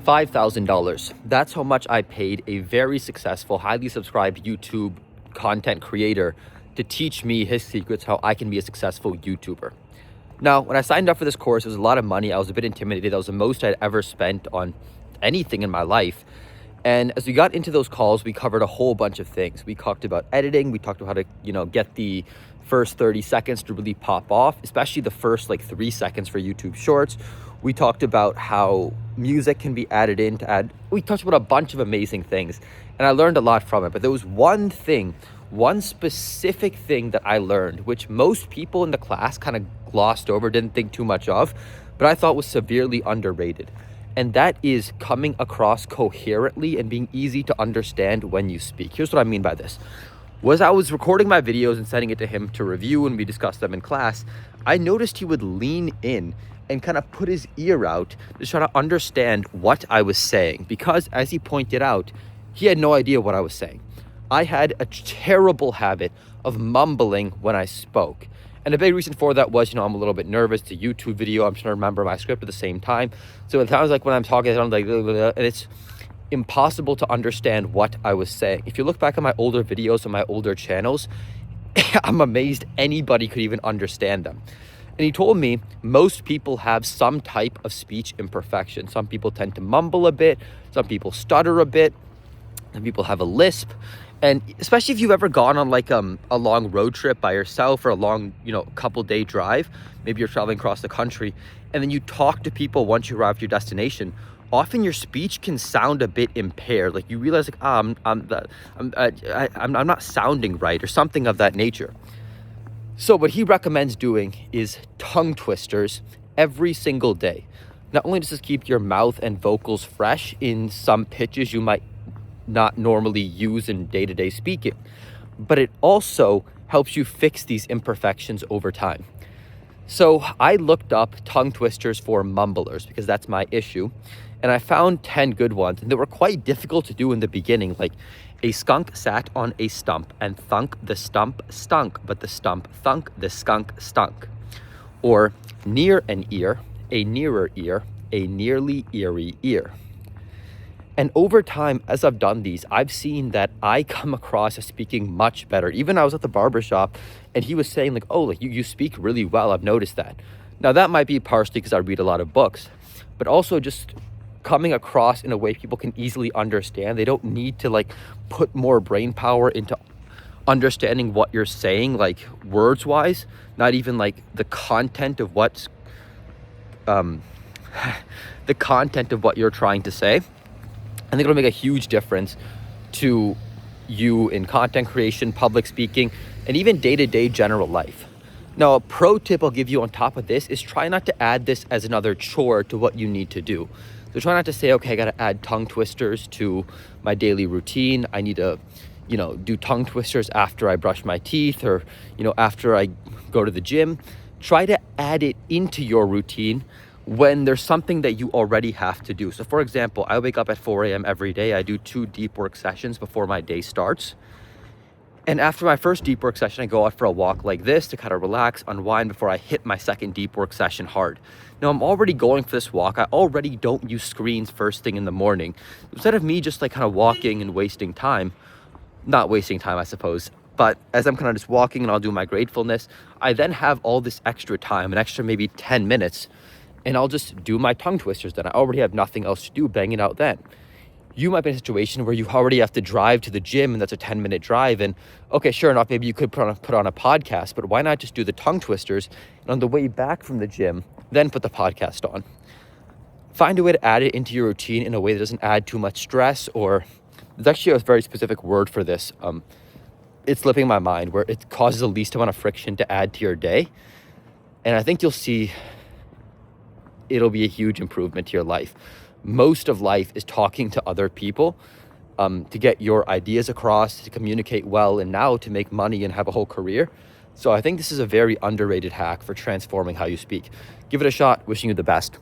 $5,000. That's how much I paid a very successful, highly subscribed YouTube content creator to teach me his secrets, how I can be a successful YouTuber. Now, when I signed up for this course, it was a lot of money. I was a bit intimidated. That was the most I'd ever spent on anything in my life. And as we got into those calls, we covered a whole bunch of things. We talked about editing. We talked about how to, get the first 30 seconds to really pop off, especially the first 3 seconds for YouTube Shorts. We talked about how music can be added in to add. We talked about a bunch of amazing things, and I learned a lot from it. But there was one specific thing that I learned, which most people in the class kind of glossed over, didn't think too much of, but I thought was severely underrated. And that is coming across coherently and being easy to understand when you speak. Here's what I mean by this. Was I was recording my videos and sending it to him to review, and we discussed them in class, I noticed he would lean in and kind of put his ear out to try to understand what I was saying. Because, as he pointed out, he had no idea what I was saying. I had a terrible habit of mumbling when I spoke. And a big reason for that was, I'm a little bit nervous. It's a YouTube video. I'm trying to remember my script at the same time. So it sounds like when I'm talking, I'm like, blah, blah, blah, and it's impossible to understand what I was saying. If you look back at my older videos on my older channels, I'm amazed anybody could even understand them. And he told me most people have some type of speech imperfection. Some people tend to mumble a bit. Some people stutter a bit. Some people have a lisp. And especially if you've ever gone on a long road trip by yourself, or a long, couple day drive, maybe you're traveling across the country, and then you talk to people once you arrive at your destination, often your speech can sound a bit impaired. Like you realize I'm not sounding right, or something of that nature. So what he recommends doing is tongue twisters every single day. Not only does this keep your mouth and vocals fresh in some pitches you might not normally use in day-to-day speaking, but it also helps you fix these imperfections over time. So I looked up tongue twisters for mumblers because that's my issue, and I found 10 good ones, and they were quite difficult to do in the beginning, like a skunk sat on a stump and thunk the stump stunk, but the stump thunk the skunk stunk. Or near an ear, a nearer ear, a nearly eerie ear. And over time, as I've done these, I've seen that I come across as speaking much better. Even I was at the barbershop and he was saying you speak really well. I've noticed that. Now that might be partially because I read a lot of books, but also just coming across in a way people can easily understand. They don't need to put more brain power into understanding what you're saying, words wise, not even the content of what's, the content of what you're trying to say. I think it'll make a huge difference to you in content creation, public speaking, and even day-to-day general life. Now, a pro tip I'll give you on top of this is try not to add this as another chore to what you need to do. So try not to say, okay, I got to add tongue twisters to my daily routine. I need to, do tongue twisters after I brush my teeth, or, after I go to the gym. Try to add it into your routine when there's something that you already have to do. So for example, I wake up at 4 a.m. every day. I do 2 deep work sessions before my day starts. And after my first deep work session, I go out for a walk like this to kind of relax, unwind before I hit my second deep work session hard. Now I'm already going for this walk. I already don't use screens first thing in the morning. Instead of me just kind of walking and wasting time, not wasting time, I suppose, but as I'm kind of just walking and I'll do my gratefulness, I then have all this extra time, an extra maybe 10 minutes, and I'll just do my tongue twisters then. I already have nothing else to do, bang it out then. You might be in a situation where you already have to drive to the gym, and that's a 10-minute drive. And okay, sure enough, maybe you could put on a podcast, but why not just do the tongue twisters, and on the way back from the gym, then put the podcast on. Find a way to add it into your routine in a way that doesn't add too much stress, or there's actually a very specific word for this. It's slipping my mind, where it causes the least amount of friction to add to your day. And I think you'll see it'll be a huge improvement to your life. Most of life is talking to other people to get your ideas across, to communicate well, and now to make money and have a whole career. So I think this is a very underrated hack for transforming how you speak. Give it a shot. Wishing you the best.